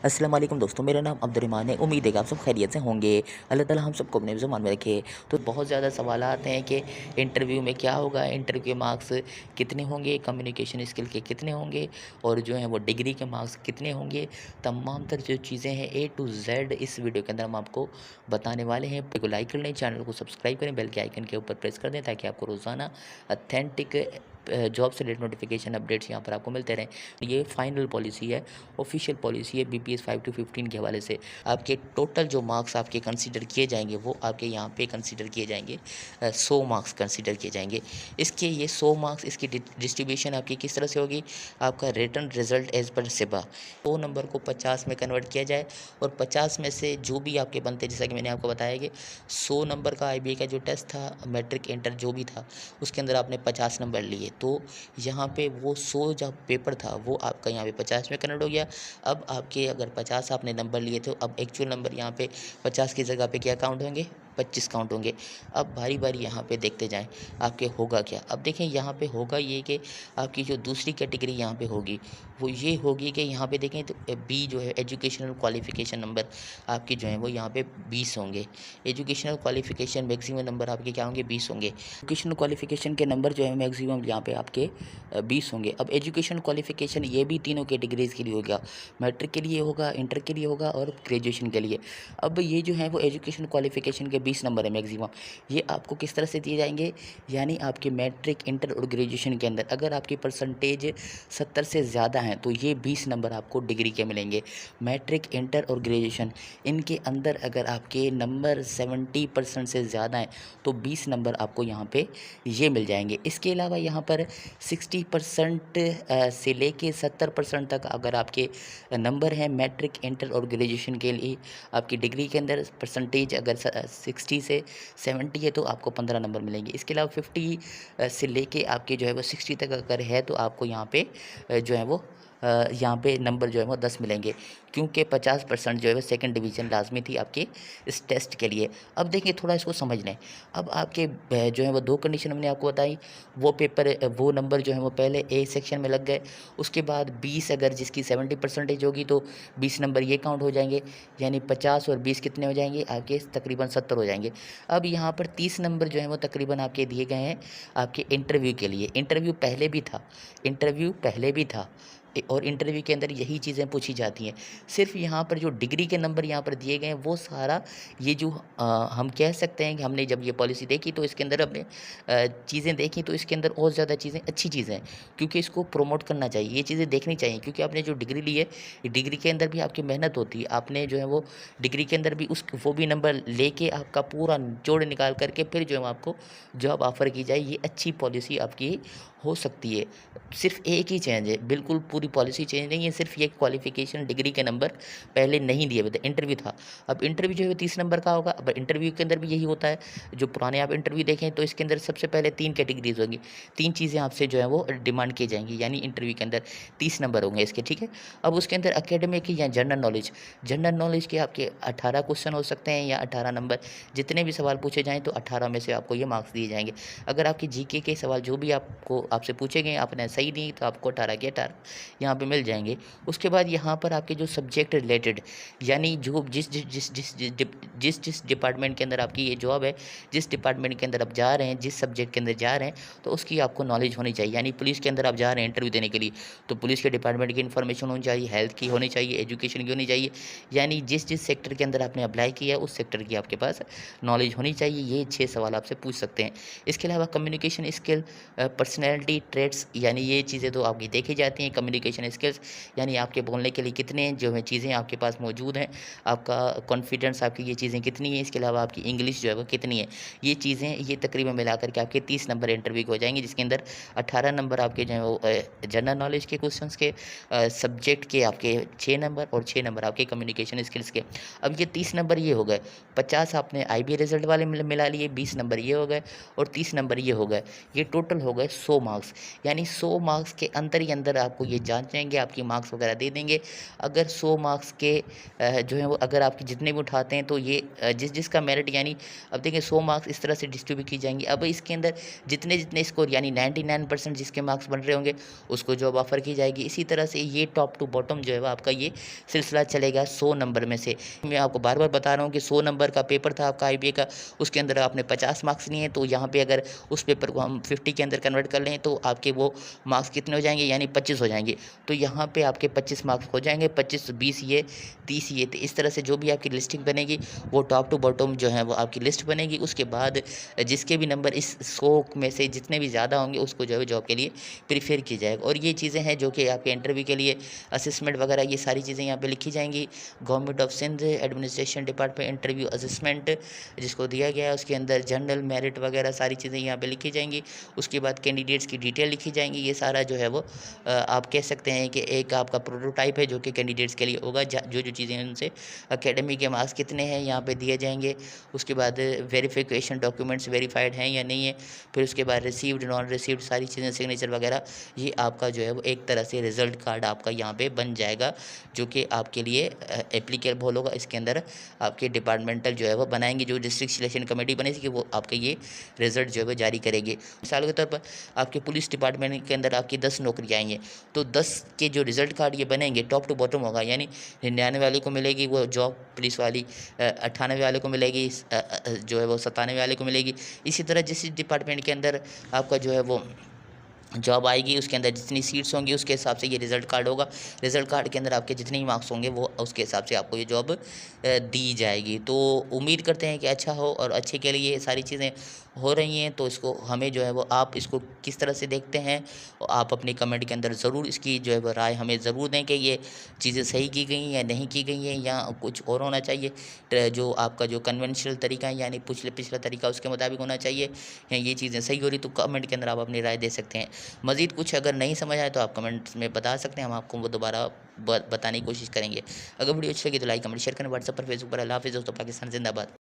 अस्सलाम वालेकुम दोस्तों, मेरा नाम अब्दुर्रहमान है। उम्मीद है कि आप सब खैरियत से होंगे। अल्लाह ताला हम सबको अपने ज़ुबान में रखे। तो बहुत ज़्यादा सवाल आते हैं कि इंटरव्यू में क्या होगा, इंटरव्यू के मार्क्स कितने होंगे, कम्युनिकेशन स्किल के कितने होंगे और जो है वो डिग्री के मार्क्स कितने होंगे। तमाम तर जो चीज़ें हैं ए टू जेड इस वीडियो के अंदर हम आपको बताने वाले हैं। वीडियो को लाइक कर लें, चैनल को सब्सक्राइब करें, बेल के आइकन के ऊपर प्रेस कर दें ताकि आपको रोज़ाना अथेंटिक जॉब से रिलेटेड नोटिफिकेशन अपडेट्स यहाँ पर आपको मिलते रहें। ये फाइनल पॉलिसी है, ऑफिशियल पॉलिसी है बीपीएस 5 to 15 के हवाले से। आपके टोटल जो मार्क्स आपके कंसीडर किए जाएंगे वो आपके यहाँ पे कंसीडर किए जाएंगे, 100 मार्क्स कंसीडर किए जाएंगे। इसके ये 100 मार्क्स इसकी डिस्ट्रीब्यूशन आपकी किस तरह से होगी। आपका return result as per सिबा 100 number को 50 में कन्वर्ट किया जाए और 50 में से जो भी आपके बनते, जैसा कि मैंने आपको बताया कि 100 नंबर का आईबीए का जो टेस्ट था, मैट्रिक इंटर जो भी था, उसके अंदर आपने 50 नंबर लिए, तो यहाँ पे वो 100 जब पेपर था वो आपका यहाँ पे 50 में कन्वर्ट हो गया। अब आपके अगर 50 आपने नंबर लिए थे, अब एक्चुअल नंबर यहाँ पे 50 की जगह पे क्या काउंट होंगे, 25 काउंट होंगे। अब बारी बारी यहाँ पे देखते जाएं आपके होगा क्या। अब देखें यहाँ पे होगा ये कि आपकी जो दूसरी कैटेगरी यहाँ पे होगी वो ये होगी कि यहाँ पे देखें तो बी जो है एजुकेशनल क्वालिफिकेशन नंबर आपके जो है वो यहाँ पे 20 होंगे। एजुकेशनल क्वालिफिकेशन मैक्सिमम नंबर आपके क्या होंगे, 20 होंगे। एजुकेशनल क्वालिफिकेशन के नंबर जो है मैक्सिमम यहाँ पे आपके 20 होंगे। अब एजुकेशन क्वालिफिकेशन ये भी तीनों कैटेगरीज़ के लिए होगा, मैट्रिक के लिए होगा, इंटर के लिए होगा और ग्रेजुएशन के लिए। अब ये जो है वो एजुकेशन क्वालिफिकेशन के 20 नंबर है मैक्सिमम, ये आपको किस तरह से दिए जाएंगे, यानी आपके मैट्रिक इंटर और ग्रेजुएशन के अंदर अगर आपकी परसेंटेज 70 से ज़्यादा है तो ये 20 नंबर आपको डिग्री के मिलेंगे। मैट्रिक इंटर और ग्रेजुएशन इनके अंदर अगर आपके नंबर 70% से ज़्यादा हैं तो 20 नंबर आपको यहाँ पे ये मिल जाएंगे। इसके अलावा यहाँ पर 60% से लेके 70% तक अगर आपके नंबर हैं मैट्रिक इंटर और ग्रेजुएशन के लिए, आपकी डिग्री के अंदर परसेंटेज अगर 60 से 70 है तो आपको 15 नंबर मिलेंगे। इसके अलावा 50 से लेके आपके जो है वो 60 तक अगर है तो आपको यहाँ पे जो है वो यहाँ पे नंबर जो है वो 10 मिलेंगे, क्योंकि 50% जो है वो सेकंड डिवीज़न लाजमी थी आपके इस टेस्ट के लिए। अब देखिए थोड़ा इसको समझ लें। अब आपके जो है वो 2 कंडीशन हमने आपको बताई, वो पेपर वो नंबर जो है वो पहले ए सेक्शन में लग गए, उसके बाद 20 अगर जिसकी 70 परसेंटेज होगी तो 20 नंबर ये काउंट हो जाएंगे, यानी 50 और 20 कितने हो जाएंगे आपके, तकरीबन 70 हो जाएंगे। अब यहाँ पर 30 नंबर जो है वो तकरीबन आपके दिए गए हैं आपके इंटरव्यू के लिए। इंटरव्यू पहले भी था, इंटरव्यू पहले भी था और इंटरव्यू के अंदर यही चीज़ें पूछी जाती हैं। सिर्फ यहाँ पर जो डिग्री के नंबर यहाँ पर दिए गए हैं वो सारा ये जो हम कह सकते हैं कि हमने जब ये पॉलिसी देखी तो इसके अंदर हमने चीज़ें देखी तो इसके अंदर और ज़्यादा चीज़ें अच्छी चीज़ें हैं, क्योंकि इसको प्रमोट करना चाहिए, ये चीज़ें देखनी चाहिए। क्योंकि आपने जो डिग्री ली है, डिग्री के अंदर भी आपकी मेहनत होती है, आपने जो है वो डिग्री के अंदर भी उस वो भी नंबर लेके आपका पूरा निचोड़ निकाल करके फिर जो है आपको जॉब ऑफ़र की जाए, ये अच्छी पॉलिसी आपकी हो सकती है। सिर्फ एक ही चेंज है, बिल्कुल पूरी पॉलिसी चेंज नहीं है, सिर्फ ये क्वालिफिकेशन डिग्री के नंबर पहले नहीं दिए हुए थे, इंटरव्यू था। अब इंटरव्यू जो है 30 नंबर का होगा। अब इंटरव्यू के अंदर भी यही होता है, जो पुराने आप इंटरव्यू देखें तो इसके अंदर सबसे पहले 3 कैटेगरीज होंगी, 3 चीज़ें आपसे जो है वो डिमांड की जाएंगी, यानी इंटरव्यू के अंदर 30 नंबर होंगे इसके, ठीक है। अब उसके अंदर एकेडमिक या जनरल नॉलेज के आपके 18 क्वेश्चन हो सकते हैं या 18 नंबर, जितने भी सवाल पूछे जाएँ तो 18 में से आपको ये मार्क्स दिए जाएंगे। अगर आपकी जीके के सवाल जो भी आपसे पूछे गए आपने सही दिए तो आपको 18 के 18 यहाँ पे मिल जाएँगे। उसके बाद यहाँ पर आपके जो सब्जेक्ट रिलेटेड, यानी जो जिस डिपार्टमेंट के अंदर आपकी ये जॉब है, जिस डिपार्टमेंट के अंदर आप जा रहे हैं, जिस सब्जेक्ट के अंदर जा रहे हैं, तो उसकी आपको नॉलेज होनी चाहिए। यानी पुलिस के अंदर आप जा रहे हैं इंटरव्यू देने के लिए, तो पुलिस के डिपार्टमेंट की इन्फॉर्मेशन होनी चाहिए, हेल्थ की होनी चाहिए, एजुकेशन की होनी चाहिए, यानी जिस सेक्टर के अंदर आपने अप्लाई किया है उस सेक्टर की आपके पास नॉलेज होनी चाहिए। ये 6 सवाल आपसे पूछ सकते हैं। इसके अलावा कम्युनिकेशन स्किल, पर्सनैलिटी ट्रेट्स, यानी ये चीज़ें तो आपकी देखी जाती हैं। कम्युनिकेशन स्किल्स यानी आपके बोलने के लिए कितने जो है चीज़ें आपके पास मौजूद हैं, आपका कॉन्फिडेंस, आपकी ये चीज़ें कितनी हैं। इसके अलावा आपकी इंग्लिश जो है वो कितनी है। ये चीज़ें ये तकरीबन मिलाकर के आपके 30 नंबर इंटरव्यू के हो जाएंगे, जिसके अंदर 18 नंबर आपके जो है वो जनरल नॉलेज के क्वेश्चंस के, सब्जेक्ट के आपके 6 नंबर और 6 नंबर आपके कम्युनिकेशन स्किल्स के। अब ये 30 नंबर ये हो गए, 50 आपने आईबी रिजल्ट वाले मिला लिए, 20 नंबर ये हो गए और 30 नंबर ये हो गए। ये टोटल हो गए 100 मार्क्स, यानी 100 मार्क्स के अंदर ही अंदर आपको ये जाँचेंगे, आपकी मार्क्स वगैरह दे देंगे। अगर 100 मार्क्स के जो है वो अगर आपके जितने भी उठाते हैं तो ये जिसका मेरिट, यानी अब देखिए 100 मार्क्स इस तरह से डिस्ट्रीब्यूट की जाएँगी। अब इसके अंदर जितने स्कोर, यानी 99% जिसके मार्क्स बन रहे होंगे उसको जॉब ऑफ़र की जाएगी। इसी तरह से ये टॉप टू बॉटम जो है वो आपका ये सिलसिला चलेगा 100 नंबर में से। मैं आपको बार-बार बता रहा हूँ कि 100 नंबर का पेपर था आपका आईबीए का, उसके अंदर आपने 50 मार्क्स लिए हैं, तो यहाँ पे अगर उस पेपर को हम 50 के अंदर कन्वर्ट कर लें तो आपके वो मार्क्स कितने हो जाएँगे, यानी 25 हो जाएँगे। तो यहाँ पे आपके 25 मार्क्स हो जाएँगे, 25, 20 ये, 30 ये। तो इस तरह से जो भी आपकी लिस्टिंग बनेगी वो टॉप टू बॉटम जो है वो आपकी लिस्ट बनेगी। उसके बाद जिसके भी नंबर इस 100 में से जितने भी ज़्यादा होंगे उसको जो है जॉब के लिए प्रेफ़र किया जाएगा। और ये चीज़ें हैं जो कि आपके इंटरव्यू के लिए असेसमेंट वगैरह ये सारी चीज़ें यहाँ पे लिखी जाएँगी। Government of Sindh administration department interview assessment जिसको दिया गया है, उसके अंदर जनरल मेरिट वगैरह सारी चीज़ें यहाँ पे लिखी जाएँगी। उसके बाद कैंडिडेट्स की डिटेल लिखी जाएँगी। ये सारा जो है वो आप कह सकते हैं कि एक आपका प्रोटोटाइप है जो कि कैंडिडेट्स के लिए होगा। जो चीज़ें हैं उनसे एकेडमी के मार्क्स कितने हैं यहाँ पे दिए जाएँगे। उसके बाद वेरिफिकेशन डॉक्यूमेंट्स वेरीफाइड हैं या नहीं है। फिर उसके बाद रिसीव्ड, नॉन रिसीव्ड सारी चीज़ें, सिग्नेचर वगैरह, ये आपका जो है वो एक तरह से रिज़ल्ट कार्ड आपका यहाँ पे बन जाएगा, जो कि आपके लिए एप्लीकेबल होगा। इसके अंदर आपके डिपार्टमेंटल जो है वो बनाएँगे, जो डिस्ट्रिक्ट सिलेक्शन कमेटी बनेगी वो आपका ये रिज़ल्ट जो है वो जारी करेगी। मिसाल के तौर पर आपके पुलिस डिपार्टमेंट के अंदर आपकी 10 नौकरियाँ आएँगी, तो 10 के जो रिज़ल्ट कार्ड ये बनेंगे टॉप टू बॉटम होगा, यानी 99 वाले को मिलेगी वो जॉब पुलिस वाली, 98 वाले को मिलेगी, जो है वो 97 वाले को मिलेगी। इसी तरह जिस डिपार्टमेंट के अंदर आपका जो है वो जॉब आएगी उसके अंदर जितनी सीट्स होंगी उसके हिसाब से ये रिज़ल्ट कार्ड होगा। रिज़ल्ट कार्ड के अंदर आपके जितने ही मार्क्स होंगे वो उसके हिसाब से आपको ये जॉब दी जाएगी। तो उम्मीद करते हैं कि अच्छा हो और अच्छे के लिए ये सारी चीज़ें हो रही हैं। तो इसको हमें जो है वो आप इसको किस तरह से देखते हैं, और आप अपनी कमेंट के अंदर ज़रूर इसकी जो है वो राय हमें ज़रूर दें कि ये चीज़ें सही की गई हैं या नहीं की गई हैं, या कुछ और होना चाहिए। जो आपका जो कन्वेंशनल तरीका है, यानी पिछला तरीका उसके मुताबिक होना चाहिए, या ये चीज़ें सही हो रही, तो कमेंट के अंदर आप अपनी राय दे सकते हैं। मज़ीद कुछ अगर नहीं समझ आए तो आप कमेंट्स में बता सकते हैं, हम आपको वो दोबारा बताने की कोशिश करेंगे। अगर वीडियो अच्छी लगी तो लाइक, कमेंट, शेयर करें। व्हाट्सएप पर, फेसबुक पर। अल्लाह हाफ़िज़ दोस्तों, पाकिस्तान ज़िंदाबाद।